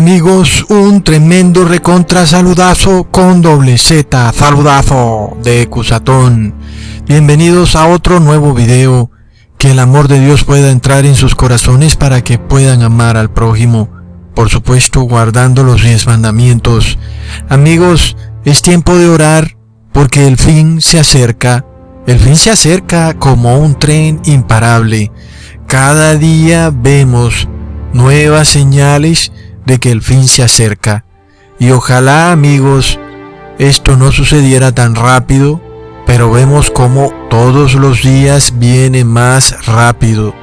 amigos? Un tremendo recontra saludazo con doble Z, saludazo de Cusatón. Bienvenidos a otro nuevo video. Que el amor de Dios pueda entrar en sus corazones para que puedan amar al prójimo. Por supuesto, guardando los 10 mandamientos. Amigos, es tiempo de orar porque el fin se acerca. El fin se acerca como un tren imparable. Cada día vemos nuevas señales de que el fin se acerca. Y ojalá, amigos, esto no sucediera tan rápido, pero vemos como todos los días viene más rápido.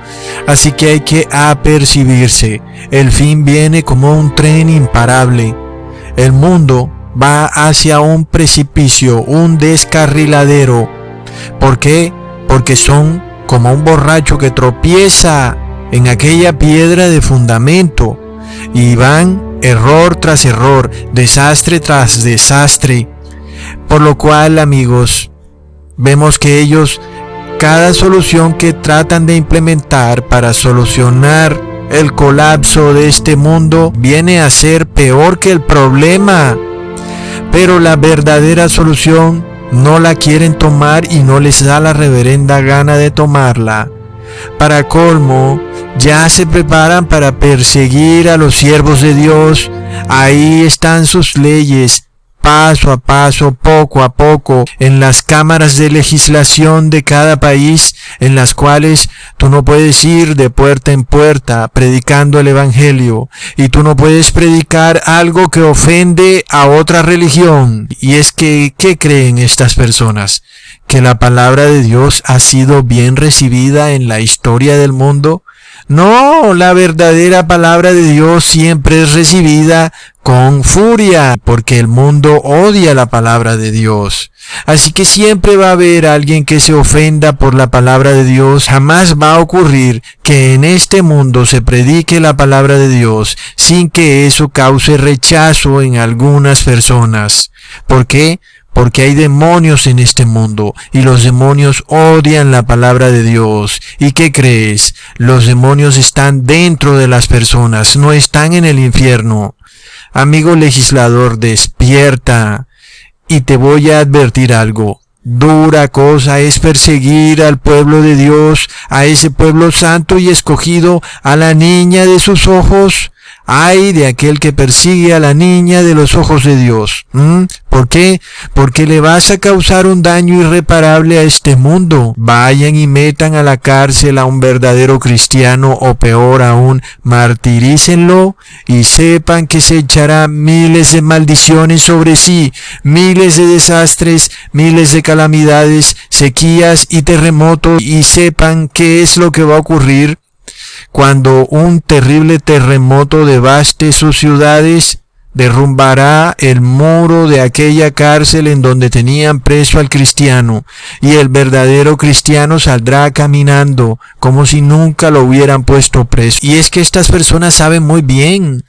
Así que hay que apercibirse. El fin viene como un tren imparable. El mundo va hacia un precipicio, un descarriladero. ¿Por qué? Porque son como un borracho que tropieza en aquella piedra de fundamento y van error tras error, desastre tras desastre. Por lo cual, amigos, vemos que ellos, cada solución que tratan de implementar para solucionar el colapso de este mundo viene a ser peor que el problema. Pero la verdadera solución no la quieren tomar y no les da la reverenda gana de tomarla. Para colmo, ya se preparan para perseguir a los siervos de Dios. Ahí están sus leyes, paso a paso, poco a poco, en las cámaras de legislación de cada país, en las cuales tú no puedes ir de puerta en puerta predicando el evangelio, y tú no puedes predicar algo que ofende a otra religión. Y es que, ¿qué creen estas personas? ¿Que la palabra de Dios ha sido bien recibida en la historia del mundo? No, la verdadera palabra de Dios siempre es recibida con furia, porque el mundo odia la palabra de Dios. Así que siempre va a haber alguien que se ofenda por la palabra de Dios. Jamás va a ocurrir que en este mundo se predique la palabra de Dios sin que eso cause rechazo en algunas personas. ¿Por qué? Porque hay demonios en este mundo y los demonios odian la palabra de Dios. ¿Y qué crees? Los demonios están dentro de las personas, no están en el infierno. Amigo legislador, despierta. Y te voy a advertir algo. Dura cosa es perseguir al pueblo de Dios, a ese pueblo santo y escogido, a la niña de sus ojos. Ay de aquel que persigue a la niña de los ojos de Dios. ¿Por qué? Porque le vas a causar un daño irreparable a este mundo. Vayan y metan a la cárcel a un verdadero cristiano, o peor aún, martirícenlo y sepan que se echará miles de maldiciones sobre sí, miles de desastres, miles de calamidades, sequías y terremotos, y sepan qué es lo que va a ocurrir cuando un terrible terremoto devaste sus ciudades. Derrumbará el muro de aquella cárcel en donde tenían preso al cristiano, y el verdadero cristiano saldrá caminando como si nunca lo hubieran puesto preso. Y es que estas personas saben muy bien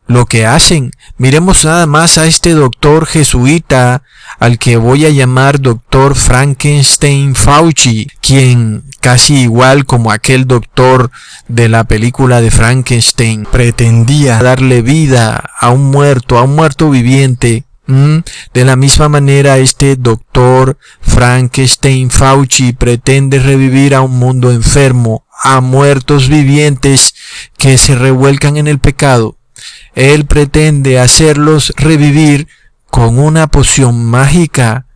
lo que hacen. Miremos nada más a este doctor jesuita, al que voy a llamar doctor Frankenstein Fauci, quien, casi igual como aquel doctor de la película de Frankenstein, pretendía darle vida a un muerto viviente. De la misma manera, este doctor Frankenstein Fauci pretende revivir a un mundo enfermo, a muertos vivientes que se revuelcan en el pecado. Él pretende hacerlos revivir con una poción mágica,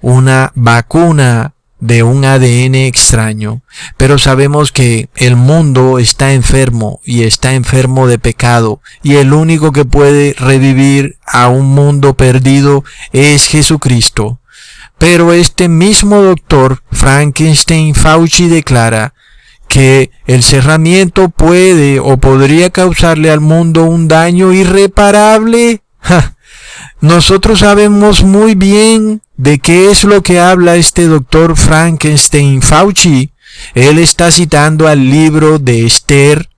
una vacuna de un ADN extraño. Pero sabemos que el mundo está enfermo y está enfermo de pecado, y el único que puede revivir a un mundo perdido es Jesucristo. Pero este mismo doctor Frankenstein Fauci declara que el cerramiento puede o podría causarle al mundo un daño irreparable. Nosotros sabemos muy bien de qué es lo que habla este doctor Frankenstein Fauci. Él está citando al libro de Esther,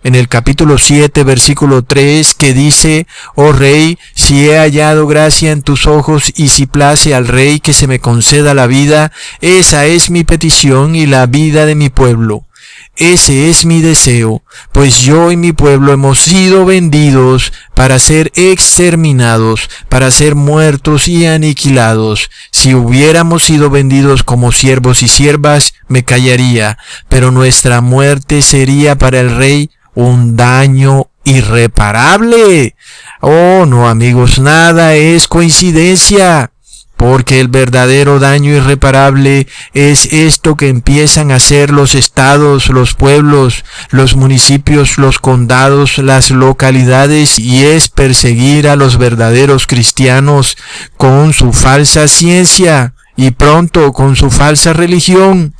en el capítulo 7, versículo 3, que dice: «Oh rey, si he hallado gracia en tus ojos y si place al rey que se me conceda la vida, esa es mi petición y la vida de mi pueblo». Ese es mi deseo, pues yo y mi pueblo hemos sido vendidos para ser exterminados, para ser muertos y aniquilados. Si hubiéramos sido vendidos como siervos y siervas, me callaría, pero nuestra muerte sería para el rey un daño irreparable. Oh, no, amigos, nada es coincidencia. Porque el verdadero daño irreparable es esto que empiezan a hacer los estados, los pueblos, los municipios, los condados, las localidades, y es perseguir a los verdaderos cristianos con su falsa ciencia y pronto con su falsa religión.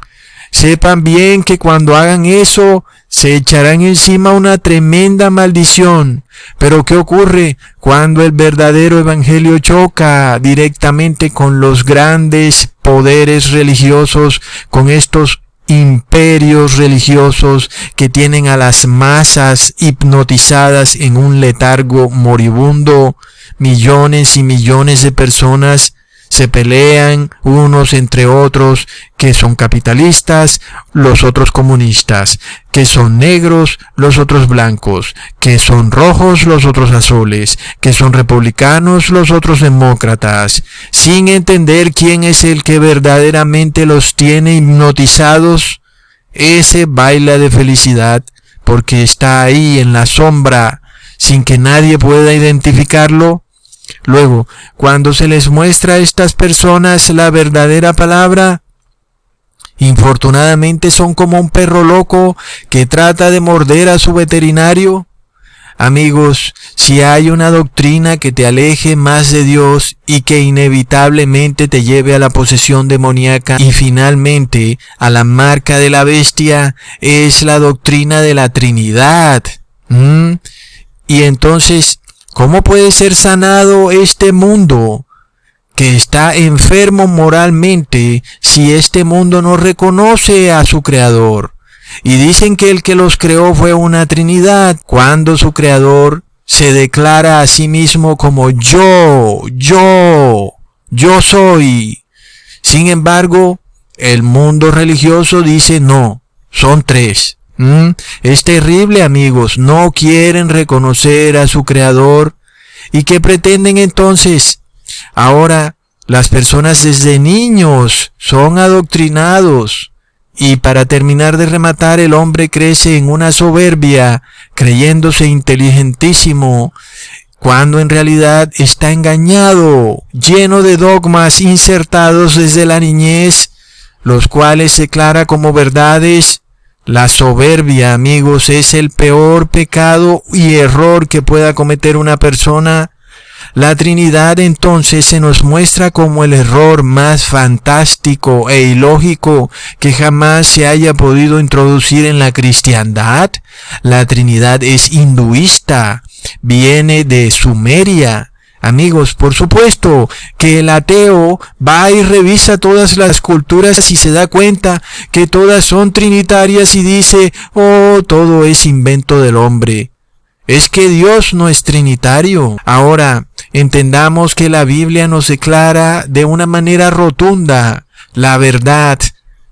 Sepan bien que cuando hagan eso, se echarán encima una tremenda maldición. Pero ¿qué ocurre cuando el verdadero evangelio choca directamente con los grandes poderes religiosos, con estos imperios religiosos que tienen a las masas hipnotizadas en un letargo moribundo? Millones y millones de personas se pelean unos entre otros, que son capitalistas, los otros comunistas, que son negros, los otros blancos, que son rojos, los otros azules, que son republicanos, los otros demócratas, sin entender quién es el que verdaderamente los tiene hipnotizados. Ese baila de felicidad porque está ahí en la sombra, sin que nadie pueda identificarlo. Luego, cuando se les muestra a estas personas la verdadera palabra, infortunadamente son como un perro loco que trata de morder a su veterinario. Amigos, si hay una doctrina que te aleje más de Dios y que inevitablemente te lleve a la posesión demoníaca y finalmente a la marca de la bestia, es la doctrina de la Trinidad. Y entonces, ¿cómo puede ser sanado este mundo que está enfermo moralmente si este mundo no reconoce a su creador? Y dicen que el que los creó fue una Trinidad, cuando su creador se declara a sí mismo como yo soy. Sin embargo, el mundo religioso dice no, son tres. Es terrible, amigos, no quieren reconocer a su creador. ¿Y qué pretenden entonces? Ahora, las personas desde niños son adoctrinados. Y para terminar de rematar, el hombre crece en una soberbia, creyéndose inteligentísimo, cuando en realidad está engañado, lleno de dogmas insertados desde la niñez, los cuales declara como verdades. La soberbia, amigos, es el peor pecado y error que pueda cometer una persona. La Trinidad entonces se nos muestra como el error más fantástico e ilógico que jamás se haya podido introducir en la cristiandad. La Trinidad es hinduista, viene de Sumeria. Amigos, por supuesto que el ateo va y revisa todas las culturas y se da cuenta que todas son trinitarias y dice, oh, todo es invento del hombre. Es que Dios no es trinitario. Ahora, entendamos que la Biblia nos declara de una manera rotunda la verdad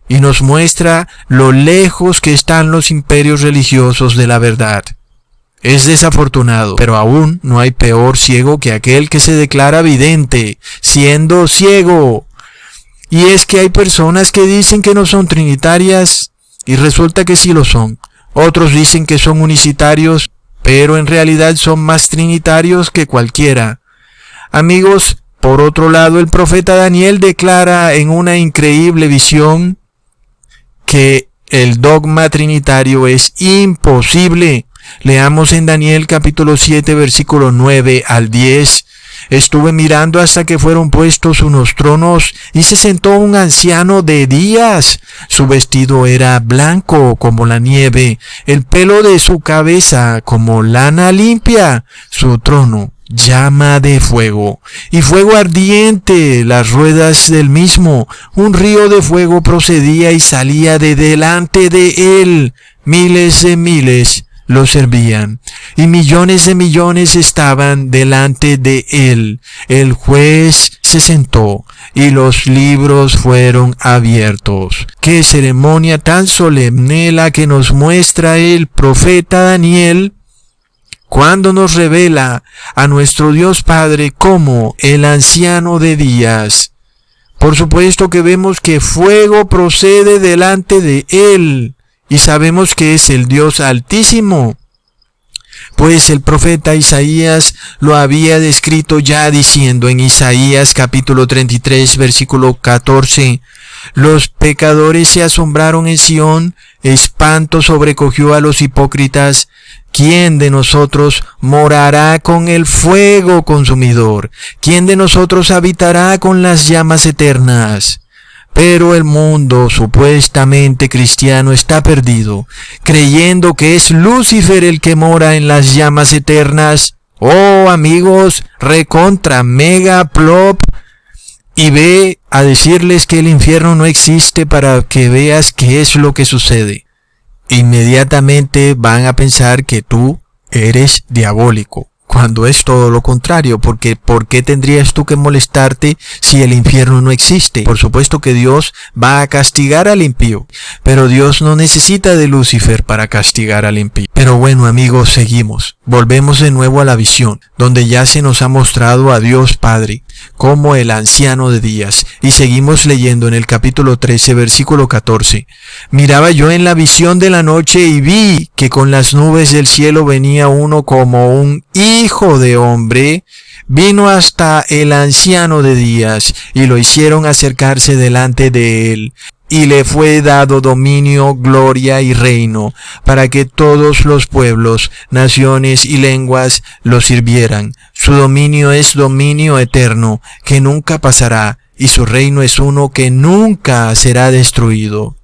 y nos muestra lo lejos que están los imperios religiosos de la verdad. Es desafortunado, pero aún no hay peor ciego que aquel que se declara vidente, siendo ciego. Y es que hay personas que dicen que no son trinitarias y resulta que sí lo son. Otros dicen que son unicitarios, pero en realidad son más trinitarios que cualquiera. Amigos, por otro lado, el profeta Daniel declara en una increíble visión que el dogma trinitario es imposible. Leamos en Daniel capítulo 7, versículo 9 al 10. Estuve mirando hasta que fueron puestos unos tronos, y se sentó un anciano de días. Su vestido era blanco como la nieve, el pelo de su cabeza como lana limpia, su trono llama de fuego, y fuego ardiente las ruedas del mismo. Un río de fuego procedía y salía de delante de él. Miles de miles lo servían, y millones de millones estaban delante de él. El juez se sentó y los libros fueron abiertos. ¡Qué ceremonia tan solemne la que nos muestra el profeta Daniel cuando nos revela a nuestro Dios Padre como el anciano de días! Por supuesto que vemos que fuego procede delante de él y sabemos que es el Dios Altísimo, pues el profeta Isaías lo había descrito ya diciendo en Isaías capítulo 33 versículo 14: los pecadores se asombraron en Sión, espanto sobrecogió a los hipócritas. ¿Quién de nosotros morará con el fuego consumidor? ¿Quién de nosotros habitará con las llamas eternas? Pero el mundo supuestamente cristiano está perdido, creyendo que es Lucifer el que mora en las llamas eternas. Oh amigos, recontra mega plop, y ve a decirles que el infierno no existe para que veas qué es lo que sucede. Inmediatamente van a pensar que tú eres diabólico, cuando es todo lo contrario, porque ¿por qué tendrías tú que molestarte si el infierno no existe? Por supuesto que Dios va a castigar al impío, pero Dios no necesita de Lucifer para castigar al impío. Pero bueno amigos, seguimos. Volvemos de nuevo a la visión, donde ya se nos ha mostrado a Dios Padre como el anciano de días, y seguimos leyendo en el capítulo 13, versículo 14. Miraba yo en la visión de la noche y vi que con las nubes del cielo venía uno como un hijo de hombre, vino hasta el anciano de días, y lo hicieron acercarse delante de él. Y le fue dado dominio, gloria y reino, para que todos los pueblos, naciones y lenguas lo sirvieran. Su dominio es dominio eterno, que nunca pasará, y su reino es uno que nunca será destruido.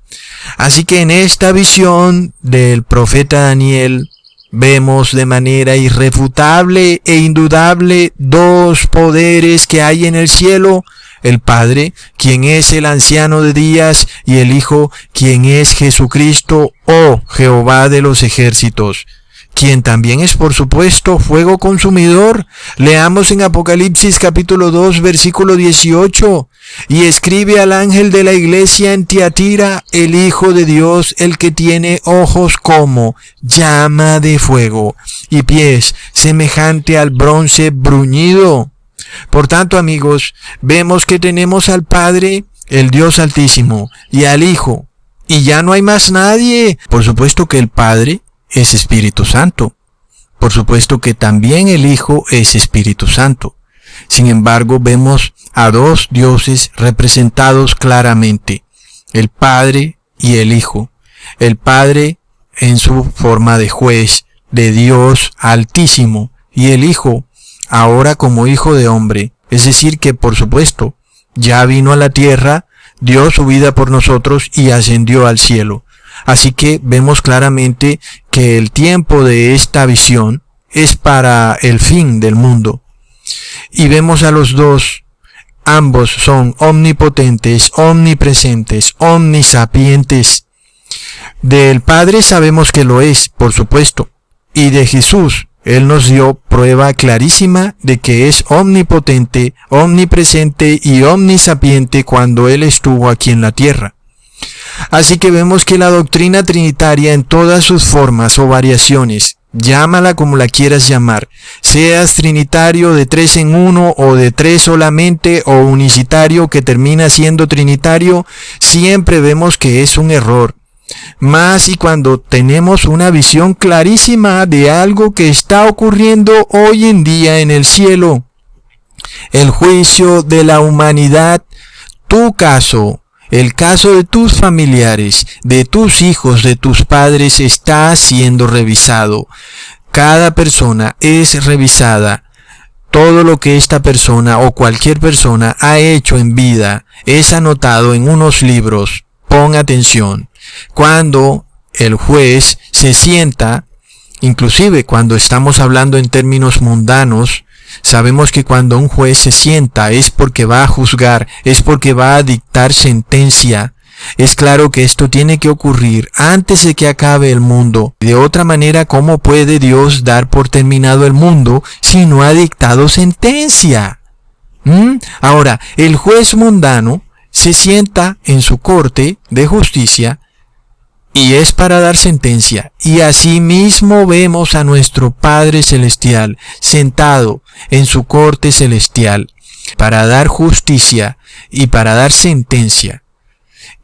Así que en esta visión del profeta Daniel, vemos de manera irrefutable e indudable dos poderes que hay en el cielo: el Padre, quien es el anciano de días, y el Hijo, quien es Jesucristo, o Jehová de los ejércitos, quien también es por supuesto fuego consumidor. Leamos en Apocalipsis capítulo 2 versículo 18: y escribe al ángel de la iglesia en Tiatira, el Hijo de Dios, el que tiene ojos como llama de fuego y pies semejante al bronce bruñido. Por tanto, amigos, vemos que tenemos al Padre, el Dios Altísimo, y al Hijo, y ya no hay más nadie. Por supuesto que el Padre es Espíritu Santo. Por supuesto que también el Hijo es Espíritu Santo. Sin embargo, vemos a dos dioses representados claramente: el Padre y el Hijo. El Padre en su forma de juez, de Dios Altísimo, y el Hijo ahora como hijo de hombre, es decir que por supuesto ya vino a la tierra, dio su vida por nosotros y ascendió al cielo. Así que vemos claramente que el tiempo de esta visión es para el fin del mundo. Y vemos a los dos, ambos son omnipotentes, omnipresentes, omnisapientes. Del Padre sabemos que lo es, por supuesto, y de Jesús Él nos dio prueba clarísima de que es omnipotente, omnipresente y omnisapiente cuando Él estuvo aquí en la tierra. Así que vemos que la doctrina trinitaria en todas sus formas o variaciones, llámala como la quieras llamar, seas trinitario de 3 en 1 o de 3 solamente o unicitario que termina siendo trinitario, siempre vemos que es un error. Más y cuando tenemos una visión clarísima de algo que está ocurriendo hoy en día en el cielo. El juicio de la humanidad, tu caso, el caso de tus familiares, de tus hijos, de tus padres está siendo revisado. Cada persona es revisada. Todo lo que esta persona o cualquier persona ha hecho en vida es anotado en unos libros. Pon atención. Cuando el juez se sienta, inclusive cuando estamos hablando en términos mundanos, sabemos que cuando un juez se sienta es porque va a juzgar, es porque va a dictar sentencia. Es claro que esto tiene que ocurrir antes de que acabe el mundo. De otra manera, ¿cómo puede Dios dar por terminado el mundo si no ha dictado sentencia? Ahora, el juez mundano se sienta en su corte de justicia y es para dar sentencia. Y asimismo vemos a nuestro Padre Celestial sentado en su corte celestial para dar justicia y para dar sentencia.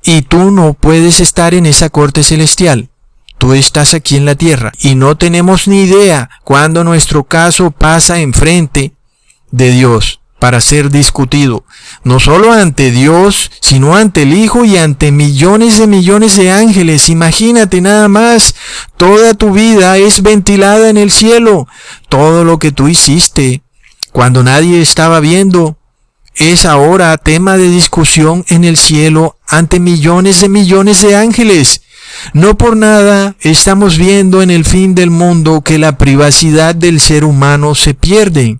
Y tú no puedes estar en esa corte celestial. Tú estás aquí en la tierra y no tenemos ni idea cuándo nuestro caso pasa enfrente de Dios para ser discutido, no solo ante Dios, sino ante el Hijo y ante millones de ángeles. Imagínate nada más, toda tu vida es ventilada en el cielo. Todo lo que tú hiciste cuando nadie estaba viendo es ahora tema de discusión en el cielo ante millones de ángeles. No por nada estamos viendo en el fin del mundo que la privacidad del ser humano se pierde.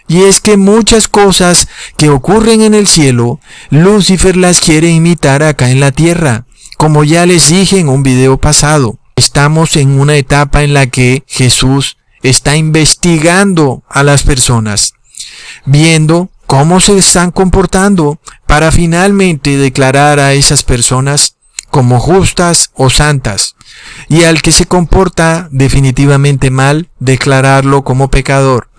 Y es que muchas cosas que ocurren en el cielo, Lucifer las quiere imitar acá en la tierra. Como ya les dije en un video pasado, estamos en una etapa en la que Jesús está investigando a las personas, viendo cómo se están comportando para finalmente declarar a esas personas como justas o santas. Y al que se comporta definitivamente mal, declararlo como pecador.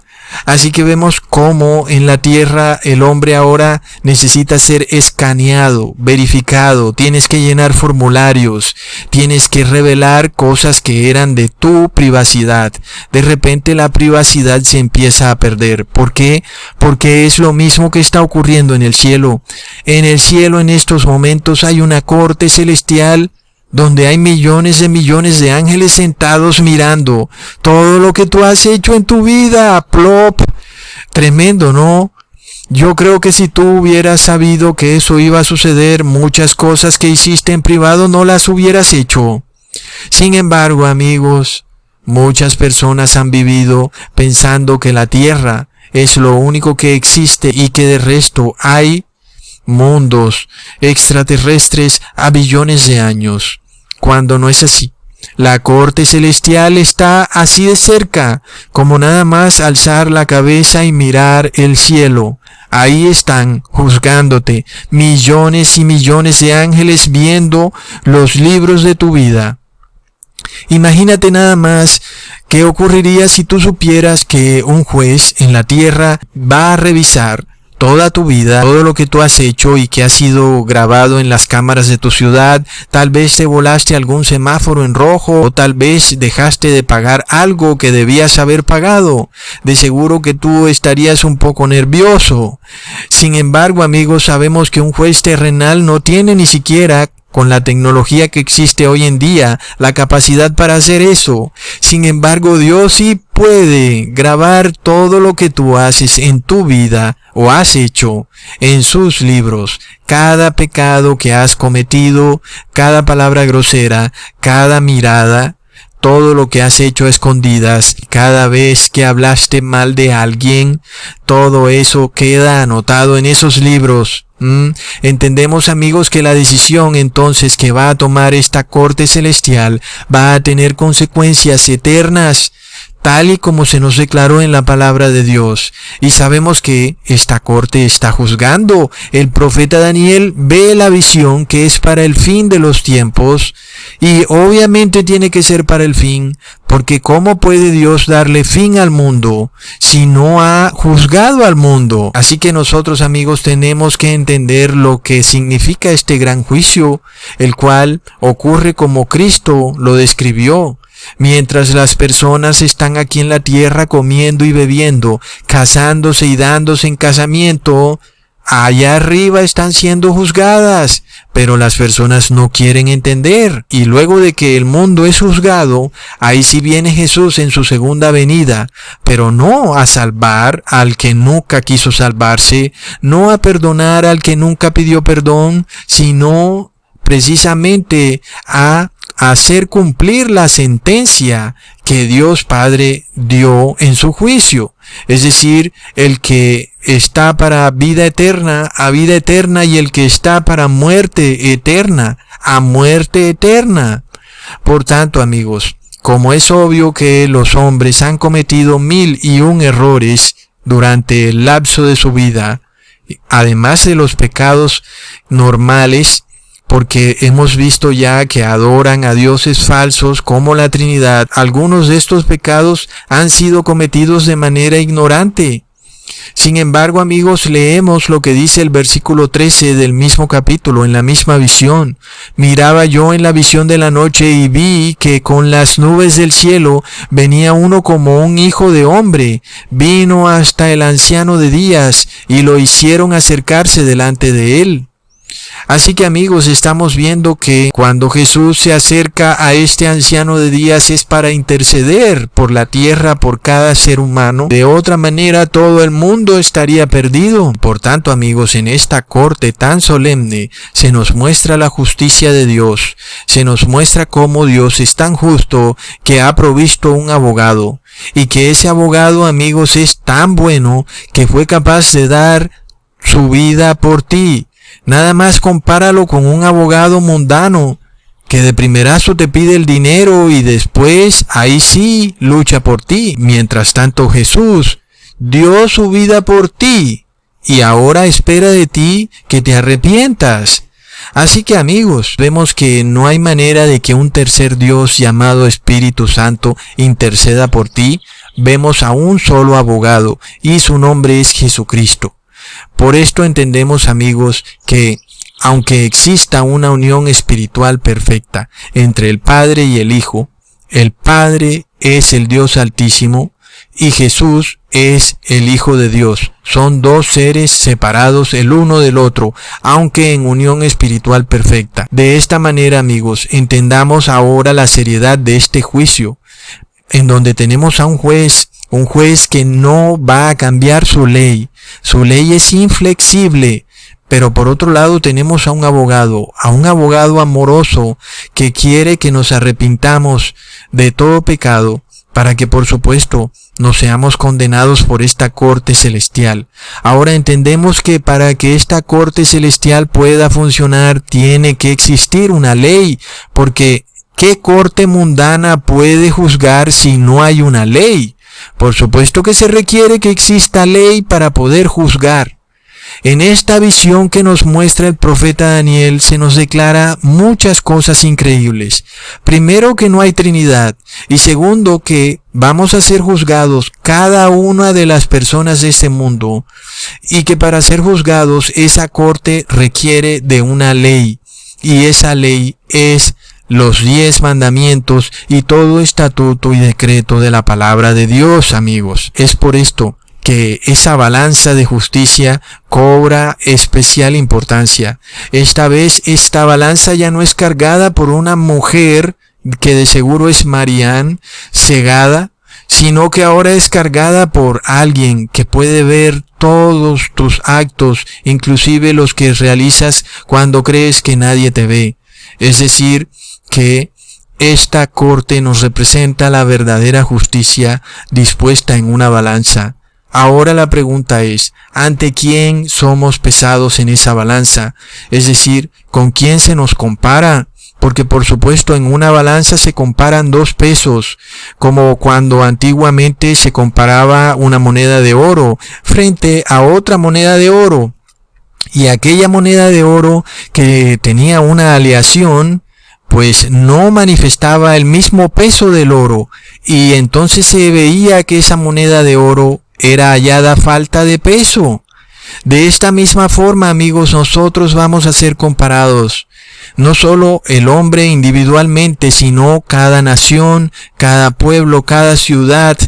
Así que vemos cómo en la tierra el hombre ahora necesita ser escaneado, verificado, tienes que llenar formularios, tienes que revelar cosas que eran de tu privacidad. De repente la privacidad se empieza a perder. ¿Por qué? Porque es lo mismo que está ocurriendo en el cielo. En el cielo en estos momentos hay una corte celestial donde hay millones de ángeles sentados mirando todo lo que tú has hecho en tu vida. Plop. Tremendo, ¿no? Yo creo que si tú hubieras sabido que eso iba a suceder, muchas cosas que hiciste en privado no las hubieras hecho. Sin embargo, amigos, muchas personas han vivido pensando que la tierra es lo único que existe y que de resto hay mundos extraterrestres a billones de años. Cuando no es así. La corte celestial está así de cerca, como nada más alzar la cabeza y mirar el cielo. Ahí están, juzgándote, millones y millones de ángeles viendo los libros de tu vida. Imagínate nada más qué ocurriría si tú supieras que un juez en la tierra va a revisar toda tu vida, todo lo que tú has hecho y que ha sido grabado en las cámaras de tu ciudad. Tal vez te volaste algún semáforo en rojo o tal vez dejaste de pagar algo que debías haber pagado. De seguro que tú estarías un poco nervioso. Sin embargo, amigos, sabemos que un juez terrenal no tiene ni siquiera, con la tecnología que existe hoy en día, la capacidad para hacer eso. Sin embargo, Dios sí puede grabar todo lo que tú haces en tu vida o has hecho en sus libros. Cada pecado que has cometido, cada palabra grosera, cada mirada, todo lo que has hecho a escondidas, cada vez que hablaste mal de alguien, todo eso queda anotado en esos libros. Entendemos, amigos, que la decisión entonces que va a tomar esta corte celestial va a tener consecuencias eternas, tal y como se nos declaró en la palabra de Dios. Y sabemos que esta corte está juzgando. El profeta Daniel ve la visión que es para el fin de los tiempos, y obviamente tiene que ser para el fin, porque ¿cómo puede Dios darle fin al mundo si no ha juzgado al mundo? Así que nosotros, amigos, tenemos que entender lo que significa este gran juicio, el cual ocurre como Cristo lo describió. Mientras las personas están aquí en la tierra comiendo y bebiendo, casándose y dándose en casamiento, allá arriba están siendo juzgadas, pero las personas no quieren entender. Y luego de que el mundo es juzgado, ahí sí viene Jesús en su segunda venida, pero no a salvar al que nunca quiso salvarse, no a perdonar al que nunca pidió perdón, sino precisamente a hacer cumplir la sentencia que Dios Padre dio en su juicio. Es decir, el que está para vida eterna, a vida eterna, y el que está para muerte eterna, a muerte eterna. Por tanto, amigos, como es obvio que los hombres han cometido 1001 errores durante el lapso de su vida, además de los pecados normales, porque hemos visto ya que adoran a dioses falsos como la Trinidad. Algunos de estos pecados han sido cometidos de manera ignorante. Sin embargo, amigos, leemos lo que dice el versículo 13 del mismo capítulo, en la misma visión. Miraba yo en la visión de la noche y vi que con las nubes del cielo venía uno como un hijo de hombre. Vino hasta el anciano de días y lo hicieron acercarse delante de él. Así que, amigos, estamos viendo que cuando Jesús se acerca a este anciano de días es para interceder por la tierra, por cada ser humano. De otra manera, todo el mundo estaría perdido. Por tanto, amigos, en esta corte tan solemne se nos muestra la justicia de Dios. Se nos muestra cómo Dios es tan justo que ha provisto un abogado. Y que ese abogado, amigos, es tan bueno que fue capaz de dar su vida por ti. Nada más compáralo con un abogado mundano que de primerazo te pide el dinero y después ahí sí lucha por ti. Mientras tanto, Jesús dio su vida por ti y ahora espera de ti que te arrepientas. Así que, amigos, vemos que no hay manera de que un tercer Dios llamado Espíritu Santo interceda por ti. Vemos a un solo abogado y su nombre es Jesucristo. Por esto entendemos, amigos, que aunque exista una unión espiritual perfecta entre el Padre y el Hijo, el Padre es el Dios Altísimo y Jesús es el Hijo de Dios. Son dos seres separados el uno del otro, aunque en unión espiritual perfecta. De esta manera, amigos, entendamos ahora la seriedad de este juicio, en donde tenemos a un juez que no va a cambiar su ley. Su ley es inflexible, pero por otro lado tenemos a un abogado amoroso que quiere que nos arrepintamos de todo pecado para que, por supuesto, no seamos condenados por esta corte celestial. Ahora entendemos que para que esta corte celestial pueda funcionar tiene que existir una ley, porque ¿qué corte mundana puede juzgar si no hay una ley? Por supuesto que se requiere que exista ley para poder juzgar. En esta visión que nos muestra el profeta Daniel se nos declara muchas cosas increíbles. Primero, que no hay Trinidad, y segundo, que vamos a ser juzgados cada una de las personas de este mundo, y que para ser juzgados esa corte requiere de una ley, y esa ley es los 10 mandamientos y todo estatuto y decreto de la palabra de Dios, amigos. Es por esto que esa balanza de justicia cobra especial importancia. Esta vez esta balanza ya no es cargada por una mujer que de seguro es Marián, cegada, sino que ahora es cargada por alguien que puede ver todos tus actos, inclusive los que realizas cuando crees que nadie te ve. Es decir, que esta corte nos representa la verdadera justicia dispuesta en una balanza. Ahora la pregunta es, ¿ante quién somos pesados en esa balanza? Es decir, ¿con quién se nos compara? Porque por supuesto en una balanza se comparan dos pesos, como cuando antiguamente se comparaba una moneda de oro frente a otra moneda de oro. Y aquella moneda de oro que tenía una aleación, pues no manifestaba el mismo peso del oro, y entonces se veía que esa moneda de oro era hallada falta de peso. De esta misma forma, amigos, nosotros vamos a ser comparados. No solo el hombre individualmente, sino cada nación, cada pueblo, cada ciudad,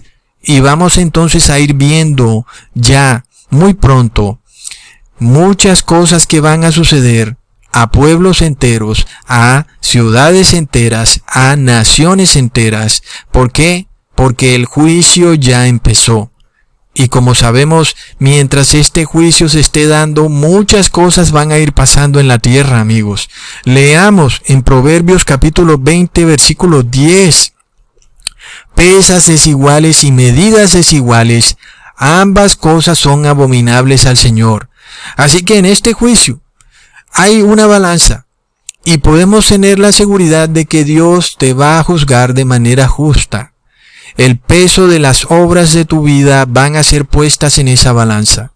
y vamos entonces a ir viendo ya muy pronto muchas cosas que van a suceder a pueblos enteros, a ciudades enteras, a naciones enteras. ¿Por qué? Porque el juicio ya empezó. Y como sabemos, mientras este juicio se esté dando, muchas cosas van a ir pasando en la tierra, amigos. Leamos en Proverbios capítulo 20, versículo 10. Pesas desiguales y medidas desiguales, ambas cosas son abominables al Señor. Así que en este juicio hay una balanza y podemos tener la seguridad de que Dios te va a juzgar de manera justa. El peso de las obras de tu vida van a ser puestas en esa balanza.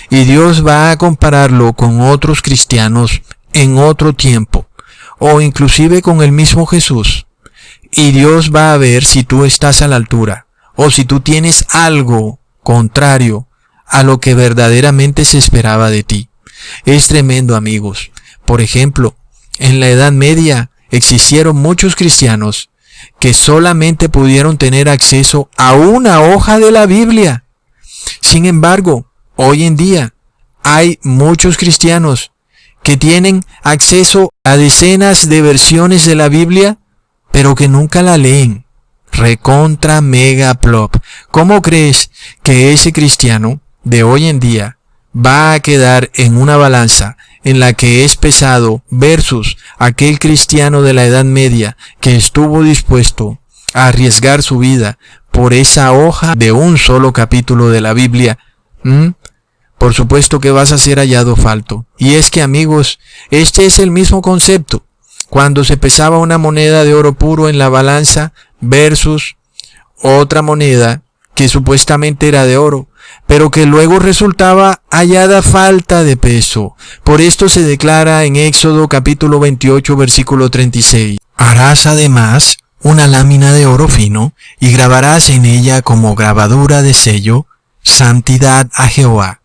y Dios va a compararlo con otros cristianos en otro tiempo, o inclusive con el mismo Jesús. Y Dios va a ver si tú estás a la altura, o si tú tienes algo contrario a lo que verdaderamente se esperaba de ti. Es tremendo, amigos. Por ejemplo, en la Edad Media existieron muchos cristianos que solamente pudieron tener acceso a una hoja de la Biblia. Sin embargo, hoy en día hay muchos cristianos que tienen acceso a decenas de versiones de la Biblia, pero que nunca la leen. Recontra mega plop. ¿Cómo crees que ese cristiano de hoy en día va a quedar en una balanza en la que es pesado versus aquel cristiano de la Edad Media que estuvo dispuesto a arriesgar su vida por esa hoja de un solo capítulo de la Biblia? Por supuesto que vas a ser hallado falto. Y es que, amigos, este es el mismo concepto. Cuando se pesaba una moneda de oro puro en la balanza versus otra moneda que supuestamente era de oro, pero que luego resultaba hallada falta de peso. Por esto se declara en Éxodo capítulo 28 versículo 36. Harás además una lámina de oro fino y grabarás en ella como grabadura de sello, santidad a Jehová.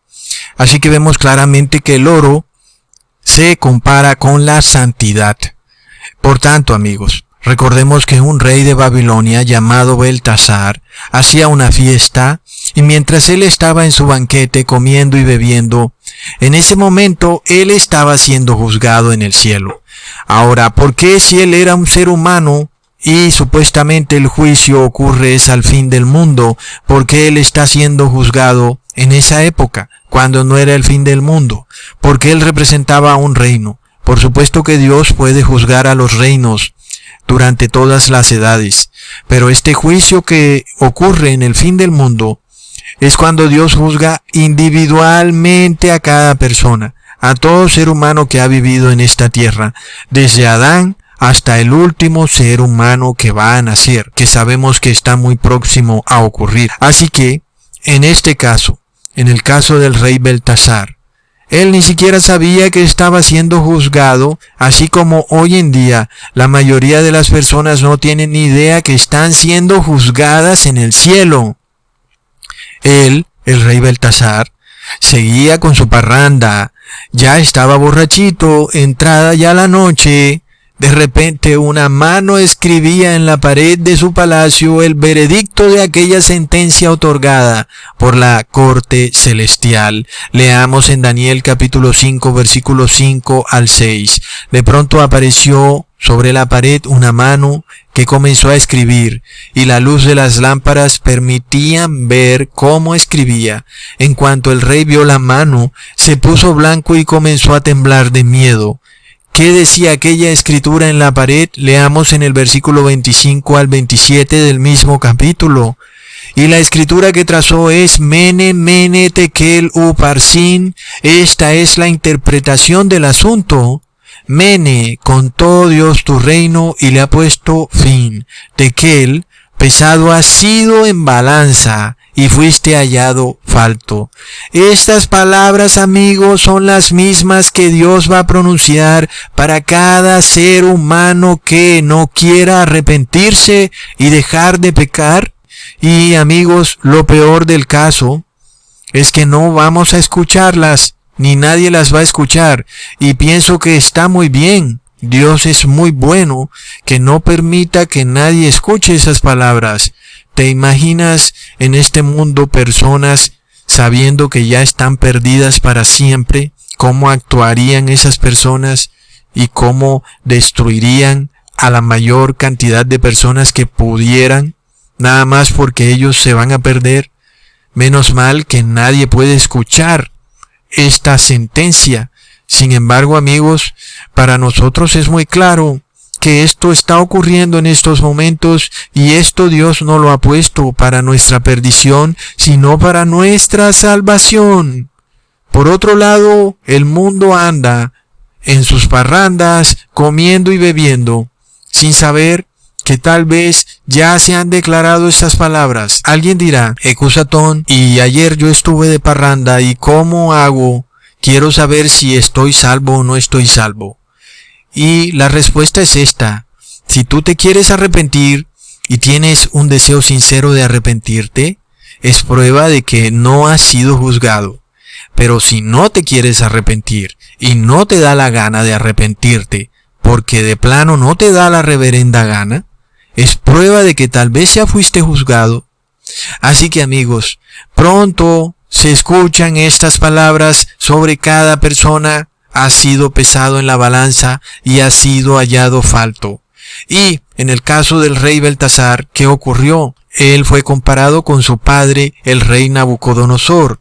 Así que vemos claramente que el oro se compara con la santidad. Por tanto, amigos, recordemos que un rey de Babilonia llamado Beltasar hacía una fiesta, y mientras él estaba en su banquete comiendo y bebiendo, en ese momento él estaba siendo juzgado en el cielo. Ahora, ¿por qué si él era un ser humano y supuestamente el juicio ocurre es al fin del mundo, por qué él está siendo juzgado en esa época, cuando no era el fin del mundo? Porque él representaba un reino. Por supuesto que Dios puede juzgar a los reinos durante todas las edades, pero este juicio que ocurre en el fin del mundo es cuando Dios juzga individualmente a cada persona, a todo ser humano que ha vivido en esta tierra, desde Adán hasta el último ser humano que va a nacer, que sabemos que está muy próximo a ocurrir. Así que, en este caso, en el caso del rey Beltasar, él ni siquiera sabía que estaba siendo juzgado, así como hoy en día la mayoría de las personas no tienen ni idea que están siendo juzgadas en el cielo. Él, el rey Beltasar, seguía con su parranda, ya estaba borrachito, entrada ya la noche. De repente una mano escribía en la pared de su palacio el veredicto de aquella sentencia otorgada por la corte celestial. Leamos en Daniel capítulo 5 versículos 5 al 6. De pronto apareció sobre la pared una mano que comenzó a escribir, y la luz de las lámparas permitían ver cómo escribía. En cuanto el rey vio la mano, se puso blanco y comenzó a temblar de miedo. ¿Qué decía aquella escritura en la pared? Leamos en el versículo 25 al 27 del mismo capítulo. Y la escritura que trazó es Mene, Mene, Tekel, Uparsin. Esta es la interpretación del asunto. Mene, contó Dios tu reino y le ha puesto fin. Tekel, pesado has sido en balanza y fuiste hallado falto. Estas palabras, amigos, son las mismas que Dios va a pronunciar para cada ser humano que no quiera arrepentirse y dejar de pecar. Y, amigos, lo peor del caso es que no vamos a escucharlas, ni nadie las va a escuchar. Y pienso que está muy bien. Dios es muy bueno que no permita que nadie escuche esas palabras. ¿Te imaginas en este mundo personas sabiendo que ya están perdidas para siempre? ¿Cómo actuarían esas personas y cómo destruirían a la mayor cantidad de personas que pudieran, nada más porque ellos se van a perder? Menos mal que nadie puede escuchar esta sentencia. Sin embargo, amigos, para nosotros es muy claro que esto está ocurriendo en estos momentos, y esto Dios no lo ha puesto para nuestra perdición, sino para nuestra salvación. Por otro lado, el mundo anda en sus parrandas, comiendo y bebiendo, sin saber que tal vez Ya se han declarado estas palabras. Alguien dirá, Ecusatón, y ayer yo estuve de parranda, ¿y cómo hago? Quiero saber si estoy salvo o no estoy salvo. Y la respuesta es esta. Si tú te quieres arrepentir y tienes un deseo sincero de arrepentirte, es prueba de que no has sido juzgado. Pero si no te quieres arrepentir y no te da la gana de arrepentirte, porque de plano no te da la reverenda gana, es prueba de que tal vez ya fuiste juzgado. Así que amigos, pronto se escuchan estas palabras sobre cada persona ha sido pesado en la balanza y ha sido hallado falto. Y en el caso del rey Beltasar, ¿qué ocurrió? Él fue comparado con su padre, el rey Nabucodonosor,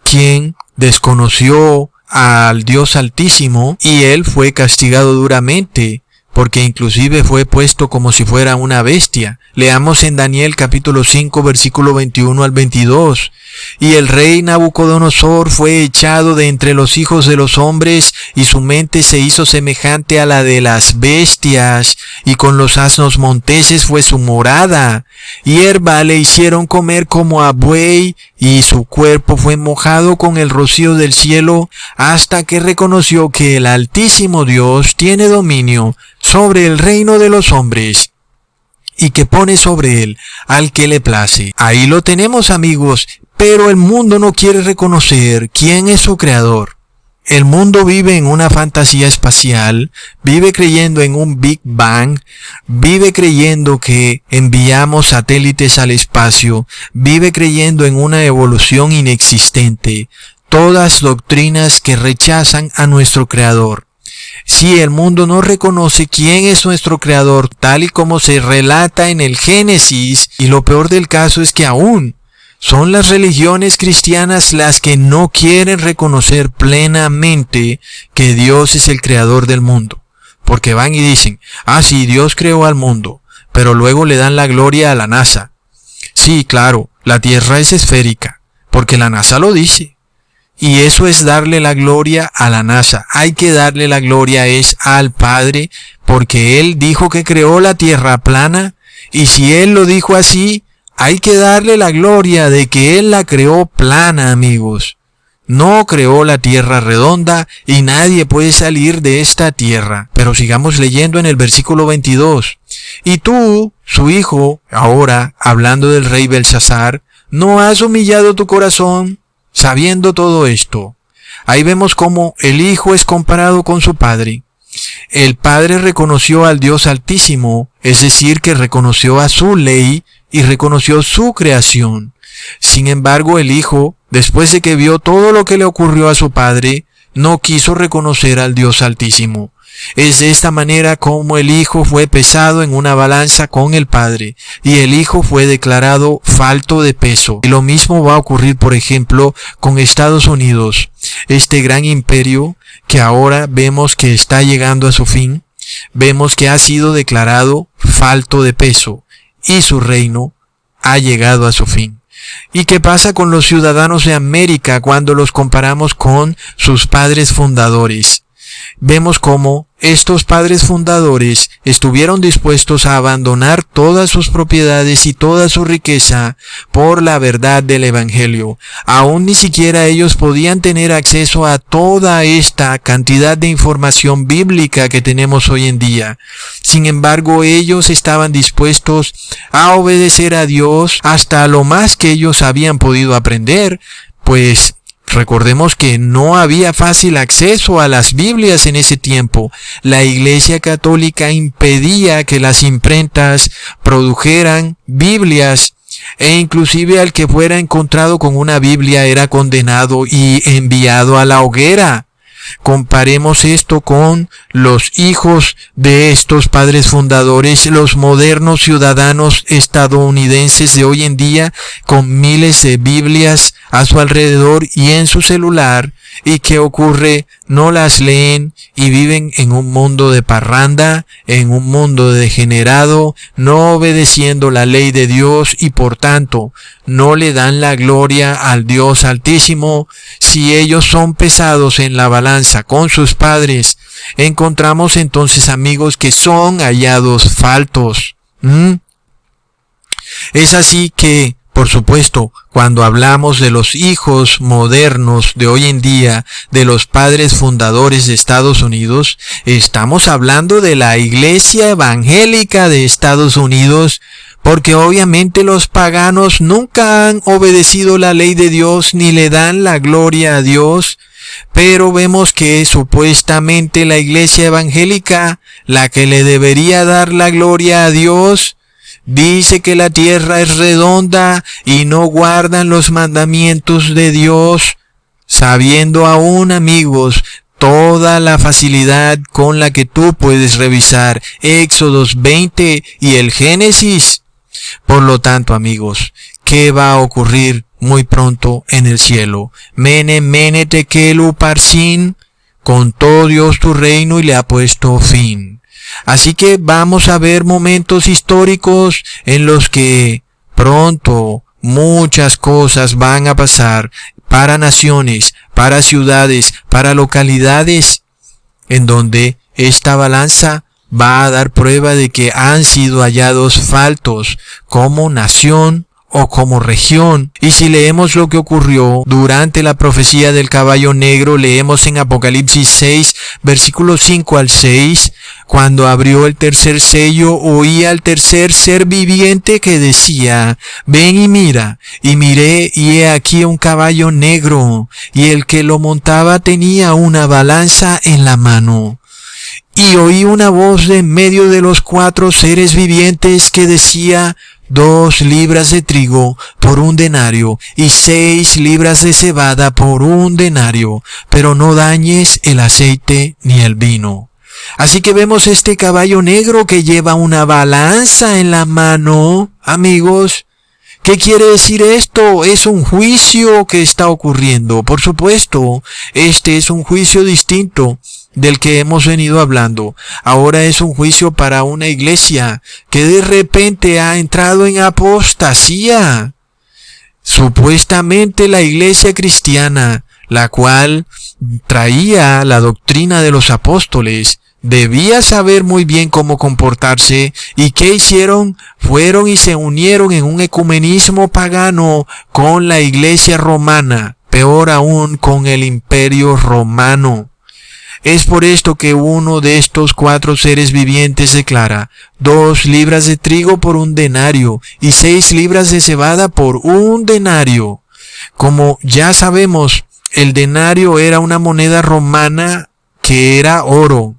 quien desconoció al Dios Altísimo y él fue castigado duramente, porque inclusive fue puesto como si fuera una bestia. Leamos en Daniel capítulo 5 versículo 21 al 22. Y el rey Nabucodonosor fue echado de entre los hijos de los hombres, y su mente se hizo semejante a la de las bestias, y con los asnos monteses fue su morada. Hierba le hicieron comer como a buey, y su cuerpo fue mojado con el rocío del cielo, hasta que reconoció que el Altísimo Dios tiene dominio sobre el reino de los hombres, y que pone sobre él al que le place. Ahí lo tenemos, amigos, pero el mundo no quiere reconocer quién es su creador. El mundo vive en una fantasía espacial, vive creyendo en un Big Bang, vive creyendo que enviamos satélites al espacio, vive creyendo en una evolución inexistente, todas doctrinas que rechazan a nuestro creador. Si el mundo no reconoce quién es nuestro creador, tal y como se relata en el Génesis, y lo peor del caso es que aún son las religiones cristianas las que no quieren reconocer plenamente que Dios es el creador del mundo. Porque van y dicen, sí, Dios creó al mundo, pero luego le dan la gloria a la NASA. Sí, claro, la Tierra es esférica, porque la NASA lo dice. Y eso es darle la gloria a la NASA. Hay que darle la gloria al Padre, porque Él dijo que creó la Tierra plana, y si Él lo dijo así, hay que darle la gloria de que Él la creó plana, amigos. No creó la tierra redonda y nadie puede salir de esta tierra. Pero sigamos leyendo en el versículo 22. Y tú, su hijo, ahora, hablando del rey Belsasar, ¿no has humillado tu corazón sabiendo todo esto? Ahí vemos cómo el hijo es comparado con su padre. El padre reconoció al Dios Altísimo, es decir, que reconoció a su ley y reconoció su creación. Sin embargo, el hijo, después de que vio todo lo que le ocurrió a su padre, no quiso reconocer al Dios Altísimo. Es de esta manera como el hijo fue pesado en una balanza con el padre, y el hijo fue declarado falto de peso. Y lo mismo va a ocurrir, por ejemplo, con Estados Unidos, este gran imperio que ahora vemos que está llegando a su fin. Vemos que ha sido declarado falto de peso, y su reino ha llegado a su fin. ¿Y qué pasa con los ciudadanos de América cuando los comparamos con sus padres fundadores? Vemos cómo estos padres fundadores estuvieron dispuestos a abandonar todas sus propiedades y toda su riqueza por la verdad del Evangelio. Aún ni siquiera ellos podían tener acceso a toda esta cantidad de información bíblica que tenemos hoy en día. Sin embargo, ellos estaban dispuestos a obedecer a Dios hasta lo más que ellos habían podido aprender, pues recordemos que no había fácil acceso a las Biblias en ese tiempo. La Iglesia Católica impedía que las imprentas produjeran Biblias, e inclusive al que fuera encontrado con una Biblia era condenado y enviado a la hoguera. Comparemos esto con los hijos de estos padres fundadores, los modernos ciudadanos estadounidenses de hoy en día, con miles de Biblias a su alrededor y en su celular. ¿Y qué ocurre? No las leen y viven en un mundo de parranda, en un mundo degenerado, no obedeciendo la ley de Dios y por tanto no le dan la gloria al Dios Altísimo. Si ellos son pesados en la balanza con sus padres, encontramos entonces, amigos, que son hallados faltos. Es así que, por supuesto, cuando hablamos de los hijos modernos de hoy en día, de los padres fundadores de Estados Unidos, estamos hablando de la Iglesia Evangélica de Estados Unidos, porque obviamente los paganos nunca han obedecido la ley de Dios ni le dan la gloria a Dios, pero vemos que supuestamente la Iglesia Evangélica, la que le debería dar la gloria a Dios, dice que la tierra es redonda y no guardan los mandamientos de Dios, sabiendo aún, amigos, toda la facilidad con la que tú puedes revisar Éxodos 20 y el Génesis. Por lo tanto, amigos, ¿qué va a ocurrir muy pronto en el cielo? Mene, mene, tekel, uparsin, contó Dios tu reino y le ha puesto fin. Así que vamos a ver momentos históricos en los que pronto muchas cosas van a pasar para naciones, para ciudades, para localidades, en donde esta balanza va a dar prueba de que han sido hallados faltos como nación o como región. Y si leemos lo que ocurrió durante la profecía del caballo negro, leemos en Apocalipsis 6, versículos 5 al 6, cuando abrió el tercer sello, oí al tercer ser viviente que decía, ven y mira, y miré, y he aquí un caballo negro, y el que lo montaba tenía una balanza en la mano. Y oí una voz de en medio de los 4 seres vivientes que decía, 2 libras de trigo por 1 denario y 6 libras de cebada por 1 denario, pero no dañes el aceite ni el vino. Así que vemos este caballo negro que lleva una balanza en la mano, amigos. ¿Qué quiere decir esto? Es un juicio que está ocurriendo. Por supuesto, este es un juicio distinto del que hemos venido hablando. Ahora es un juicio para una iglesia que de repente ha entrado en apostasía. Supuestamente la iglesia cristiana, la cual traía la doctrina de los apóstoles, debía saber muy bien cómo comportarse. ¿Y qué hicieron? Fueron y se unieron en un ecumenismo pagano con la iglesia romana, peor aún con el imperio romano. Es por esto que uno de estos 4 seres vivientes declara 2 libras de trigo por 1 denario y 6 libras de cebada por 1 denario. Como ya sabemos, el denario era una moneda romana que era oro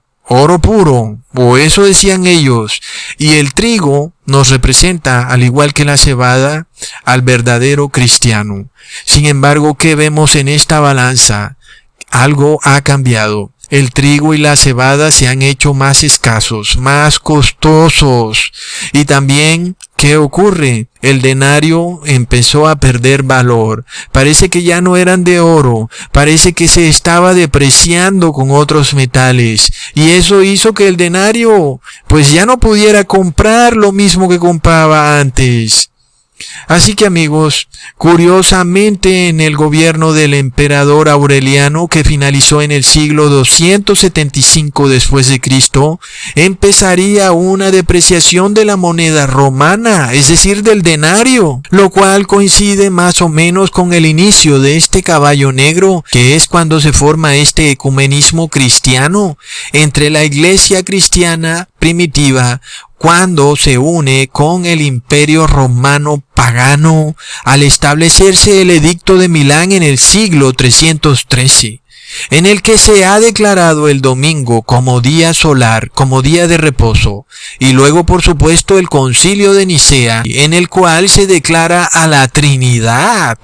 puro, o eso decían ellos, y el trigo nos representa, al igual que la cebada, al verdadero cristiano. Sin embargo, ¿qué vemos en esta balanza? Algo ha cambiado. El trigo y la cebada se han hecho más escasos, más costosos. Y también, ¿qué ocurre? El denario empezó a perder valor. Parece que ya no eran de oro. Parece que se estaba depreciando con otros metales. Y eso hizo que el denario, pues ya no pudiera comprar lo mismo que compraba antes. Así que, amigos, curiosamente en el gobierno del emperador Aureliano, que finalizó en el siglo 275 después de Cristo, empezaría una depreciación de la moneda romana, es decir, del denario, lo cual coincide más o menos con el inicio de este caballo negro, que es cuando se forma este ecumenismo cristiano entre la iglesia cristiana primitiva, cuando se une con el imperio romano pagano al establecerse el edicto de Milán en el siglo 313, en el que se ha declarado el domingo como día solar, como día de reposo, y luego por supuesto el concilio de Nicea, en el cual se declara a la Trinidad,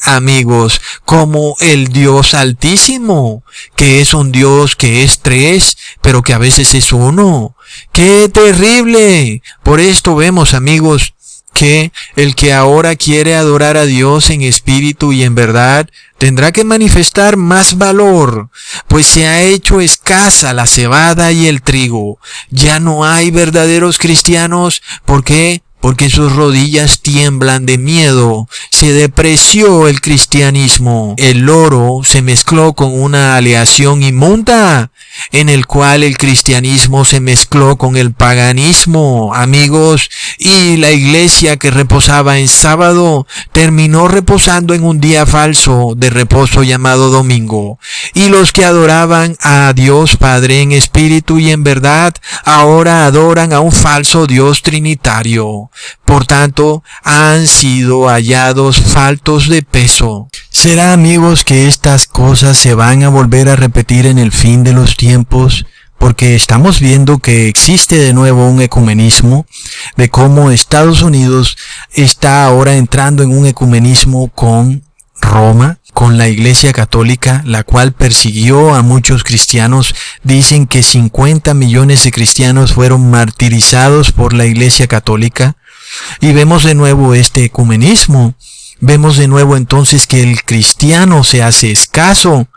amigos, como el Dios Altísimo, que es un Dios que es 3, pero que a veces es 1. ¡Qué terrible! Por esto vemos, amigos, que el que ahora quiere adorar a Dios en espíritu y en verdad tendrá que manifestar más valor, pues se ha hecho escasa la cebada y el trigo. Ya no hay verdaderos cristianos. ¿Por qué? porque sus rodillas tiemblan de miedo. Se depreció el cristianismo. El oro se mezcló con una aleación inmunda, en el cual el cristianismo se mezcló con el paganismo, amigos, y la iglesia que reposaba en sábado terminó reposando en un día falso de reposo llamado domingo. Y los que adoraban a Dios Padre en espíritu y en verdad, ahora adoran a un falso Dios trinitario. Por tanto, han sido hallados faltos de peso. ¿Será, amigos, que estas cosas se van a volver a repetir en el fin de los tiempos? Porque estamos viendo que existe de nuevo un ecumenismo, de cómo Estados Unidos está ahora entrando en un ecumenismo con Roma, con la Iglesia Católica, la cual persiguió a muchos cristianos. Dicen que 50 millones de cristianos fueron martirizados por la Iglesia Católica. Y vemos de nuevo este ecumenismo. Vemos de nuevo entonces que el cristiano se hace escaso.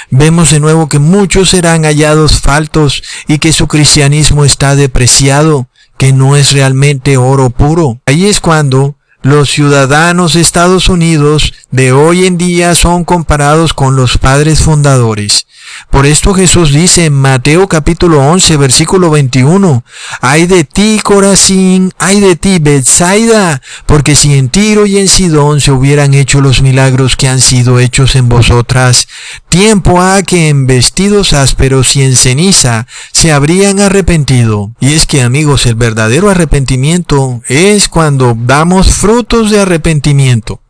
Vemos de nuevo que muchos serán hallados faltos y que su cristianismo está depreciado, que no es realmente oro puro. Ahí es cuando los ciudadanos de Estados Unidos de hoy en día son comparados con los padres fundadores. Por esto Jesús dice en Mateo capítulo 11, versículo 21, «Ay de ti, Corazín, ay de ti, Betsaida, porque si en Tiro y en Sidón se hubieran hecho los milagros que han sido hechos en vosotras, tiempo ha que en vestidos ásperos y en ceniza se habrían arrepentido». Y es que, amigos, el verdadero arrepentimiento es cuando damos frutos de arrepentimiento.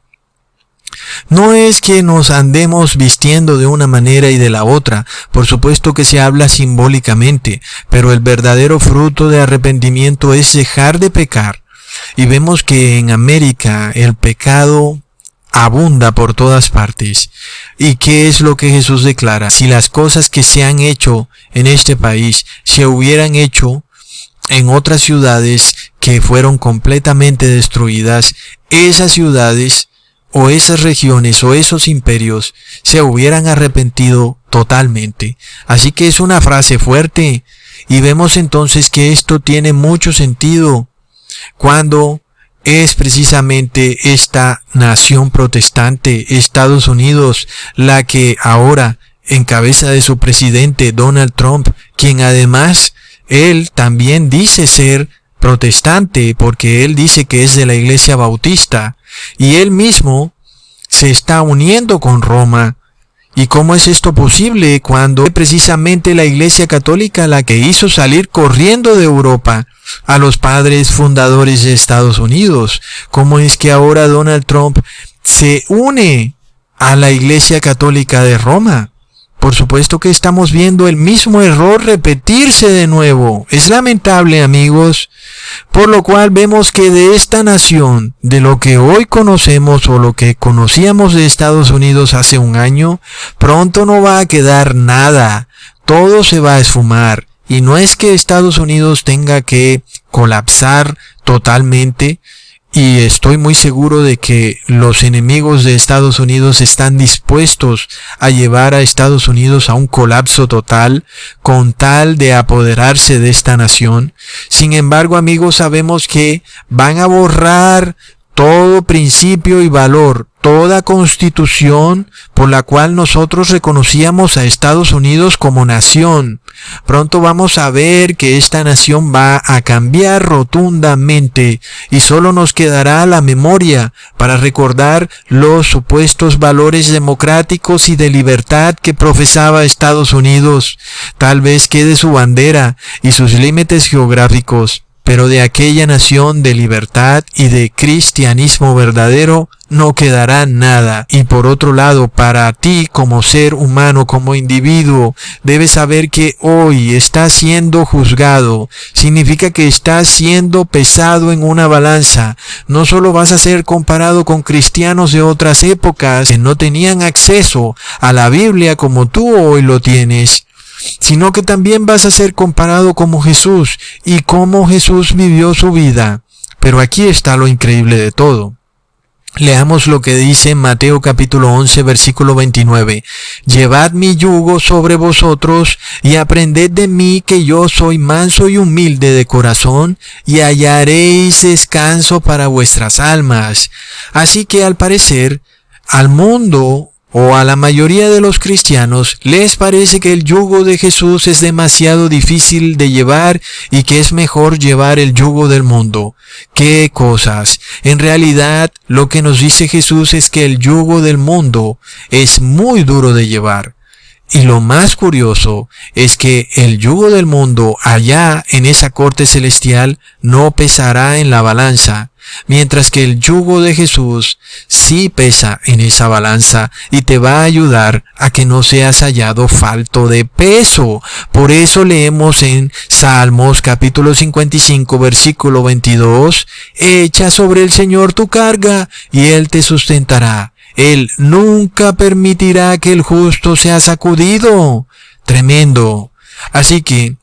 No es que nos andemos vistiendo de una manera y de la otra, por supuesto que se habla simbólicamente, pero el verdadero fruto de arrepentimiento es dejar de pecar. Y vemos que en América el pecado abunda por todas partes. ¿Y qué es lo que Jesús declara? Si las cosas que se han hecho en este país se hubieran hecho en otras ciudades que fueron completamente destruidas, esas ciudades o esas regiones o esos imperios se hubieran arrepentido totalmente. Así que es una frase fuerte, y vemos entonces que esto tiene mucho sentido cuando es precisamente esta nación protestante, Estados Unidos, la que ahora en cabeza de su presidente Donald Trump, quien además él también dice ser protestante, porque él dice que es de la Iglesia Bautista, y él mismo se está uniendo con Roma. ¿Y cómo es esto posible cuando es precisamente la Iglesia Católica la que hizo salir corriendo de Europa a los padres fundadores de Estados Unidos? ¿Cómo es que ahora Donald Trump se une a la Iglesia Católica de Roma? Por supuesto que estamos viendo el mismo error repetirse de nuevo. Es lamentable, amigos. Por lo cual vemos que de esta nación, de lo que hoy conocemos o lo que conocíamos de Estados Unidos hace un año, pronto no va a quedar nada. Todo se va a esfumar. Y no es que Estados Unidos tenga que colapsar totalmente, y estoy muy seguro de que los enemigos de Estados Unidos están dispuestos a llevar a Estados Unidos a un colapso total con tal de apoderarse de esta nación. Sin embargo, amigos, sabemos que van a borrar todo principio y valor, toda constitución por la cual nosotros reconocíamos a Estados Unidos como nación. Pronto vamos a ver que esta nación va a cambiar rotundamente y solo nos quedará la memoria para recordar los supuestos valores democráticos y de libertad que profesaba Estados Unidos. Tal vez quede su bandera y sus límites geográficos, pero de aquella nación de libertad y de cristianismo verdadero no quedará nada. Y por otro lado, para ti como ser humano, como individuo, debes saber que hoy estás siendo juzgado. Significa que estás siendo pesado en una balanza. No solo vas a ser comparado con cristianos de otras épocas que no tenían acceso a la Biblia como tú hoy lo tienes, sino que también vas a ser comparado como Jesús y cómo Jesús vivió su vida. Pero aquí está lo increíble de todo. Leamos lo que dice en Mateo capítulo 11, versículo 29. Llevad mi yugo sobre vosotros y aprended de mí, que yo soy manso y humilde de corazón, y hallaréis descanso para vuestras almas. Así que al parecer, al mundo o a la mayoría de los cristianos les parece que el yugo de Jesús es demasiado difícil de llevar y que es mejor llevar el yugo del mundo. ¡Qué cosas! En realidad, lo que nos dice Jesús es que el yugo del mundo es muy duro de llevar. Y lo más curioso es que el yugo del mundo allá en esa corte celestial no pesará en la balanza, mientras que el yugo de Jesús sí pesa en esa balanza y te va a ayudar a que no seas hallado falto de peso. Por eso leemos en Salmos capítulo 55 versículo 22, echa sobre el Señor tu carga y Él te sustentará. Él nunca permitirá que el justo sea sacudido. Tremendo. Así que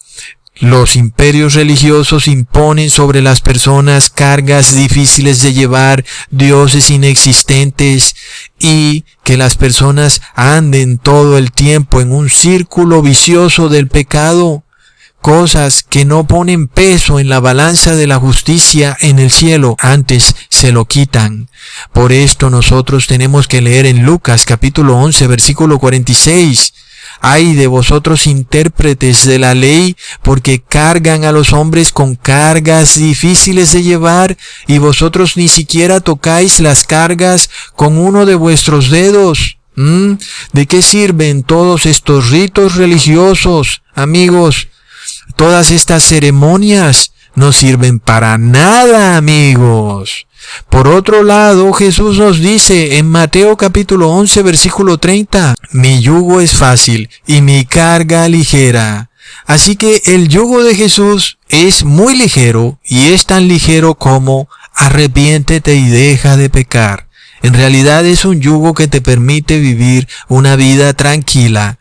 los imperios religiosos imponen sobre las personas cargas difíciles de llevar, dioses inexistentes, y que las personas anden todo el tiempo en un círculo vicioso del pecado. Cosas que no ponen peso en la balanza de la justicia en el cielo, antes se lo quitan. Por esto nosotros tenemos que leer en Lucas capítulo 11 versículo 46. Ay de vosotros intérpretes de la ley, porque cargan a los hombres con cargas difíciles de llevar, y vosotros ni siquiera tocáis las cargas con uno de vuestros dedos. ¿De qué sirven todos estos ritos religiosos, amigos? Todas estas ceremonias no sirven para nada, amigos. Por otro lado, Jesús nos dice en Mateo capítulo 11, versículo 30, mi yugo es fácil y mi carga ligera. Así que el yugo de Jesús es muy ligero, y es tan ligero como arrepiéntete y deja de pecar. En realidad es un yugo que te permite vivir una vida tranquila.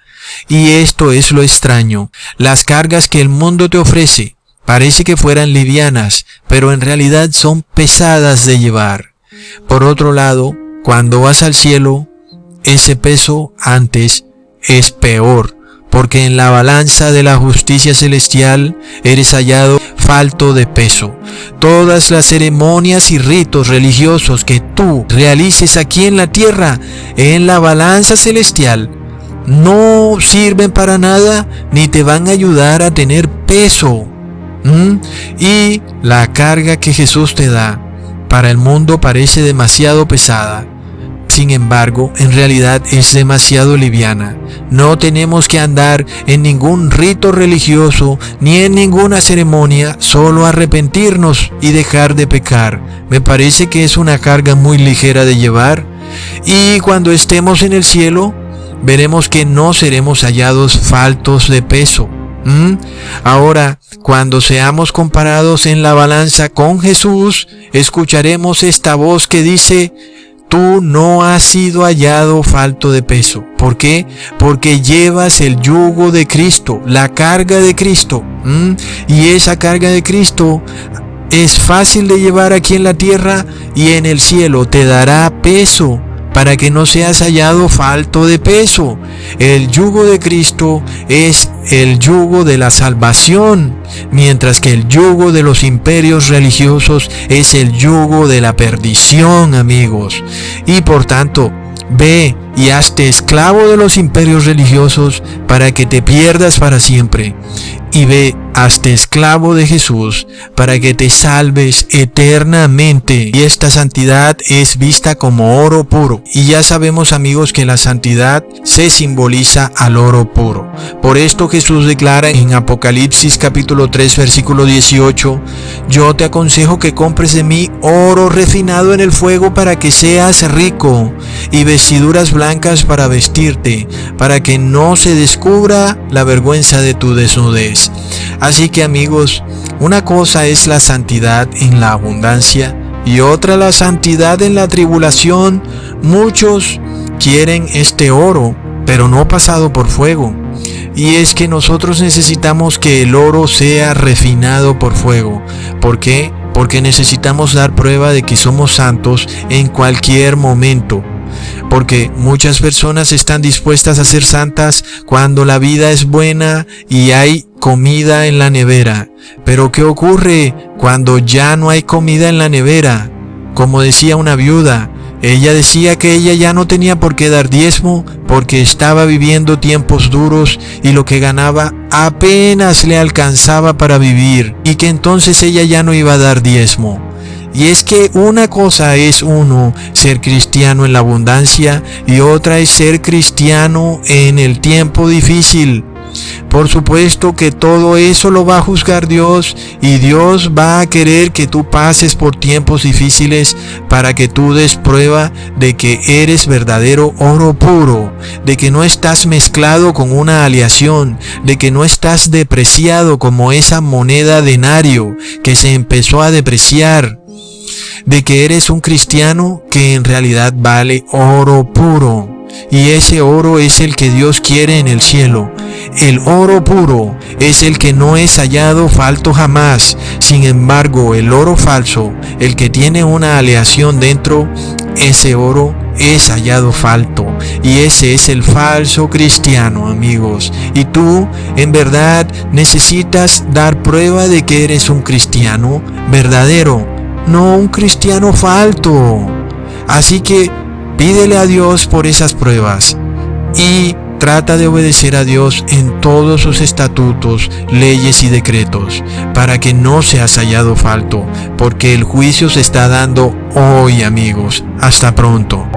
Y esto es lo extraño. Las cargas que el mundo te ofrece parece que fueran livianas, pero en realidad son pesadas de llevar. Por otro lado, cuando vas al cielo, ese peso antes es peor, porque en la balanza de la justicia celestial eres hallado falto de peso. Todas las ceremonias y ritos religiosos que tú realices aquí en la tierra, en la balanza celestial, no sirven para nada ni te van a ayudar a tener peso. Y la carga que Jesús te da para el mundo parece demasiado pesada. Sin embargo, en realidad es demasiado liviana. No tenemos que andar en ningún rito religioso ni en ninguna ceremonia, solo arrepentirnos y dejar de pecar. Me parece que es una carga muy ligera de llevar. Y cuando estemos en el cielo, veremos que no seremos hallados faltos de peso. Ahora, cuando seamos comparados en la balanza con Jesús, escucharemos esta voz que dice, tú no has sido hallado falto de peso. ¿Por qué? Porque llevas el yugo de Cristo, la carga de Cristo. Y esa carga de Cristo es fácil de llevar aquí en la tierra, y en el cielo te dará peso, para que no seas hallado falto de peso. El yugo de Cristo es el yugo de la salvación, mientras que el yugo de los imperios religiosos es el yugo de la perdición, amigos. Y por tanto, ve y hazte esclavo de los imperios religiosos para que te pierdas para siempre. Y ve, hazte esclavo de Jesús para que te salves eternamente. Y esta santidad es vista como oro puro. Y ya sabemos, amigos, que la santidad se simboliza al oro puro. Por esto Jesús declara en Apocalipsis capítulo 3 versículo 18, yo te aconsejo que compres de mí oro refinado en el fuego para que seas rico, y vestiduras blancas para vestirte, para que no se descubra la vergüenza de tu desnudez. Así que, amigos, una cosa es la santidad en la abundancia y otra la santidad en la tribulación. Muchos quieren este oro, pero no pasado por fuego. Y es que nosotros necesitamos que el oro sea refinado por fuego. ¿Por qué? porque necesitamos dar prueba de que somos santos en cualquier momento. Porque muchas personas están dispuestas a ser santas cuando la vida es buena y hay comida en la nevera. Pero ¿qué ocurre cuando ya no hay comida en la nevera? Como decía una viuda, ella decía que ella ya no tenía por qué dar diezmo porque estaba viviendo tiempos duros y lo que ganaba apenas le alcanzaba para vivir, y que entonces ella ya no iba a dar diezmo. Y es que una cosa es ser cristiano en la abundancia y otra es ser cristiano en el tiempo difícil. Por supuesto que todo eso lo va a juzgar Dios, y Dios va a querer que tú pases por tiempos difíciles para que tú des prueba de que eres verdadero oro puro, de que no estás mezclado con una aleación, de que no estás depreciado como esa moneda denario que se empezó a depreciar, de que eres un cristiano que en realidad vale oro puro. Y ese oro es el que Dios quiere en el cielo. El oro puro es el que no es hallado falto jamás. Sin embargo, el oro falso, el que tiene una aleación dentro, ese oro es hallado falto. Y ese es el falso cristiano, amigos. Y tú, en verdad, necesitas dar prueba de que eres un cristiano verdadero, no un cristiano falto. Así que pídele a Dios por esas pruebas y trata de obedecer a Dios en todos sus estatutos, leyes y decretos, para que no seas hallado falto, porque el juicio se está dando hoy, amigos. Hasta pronto.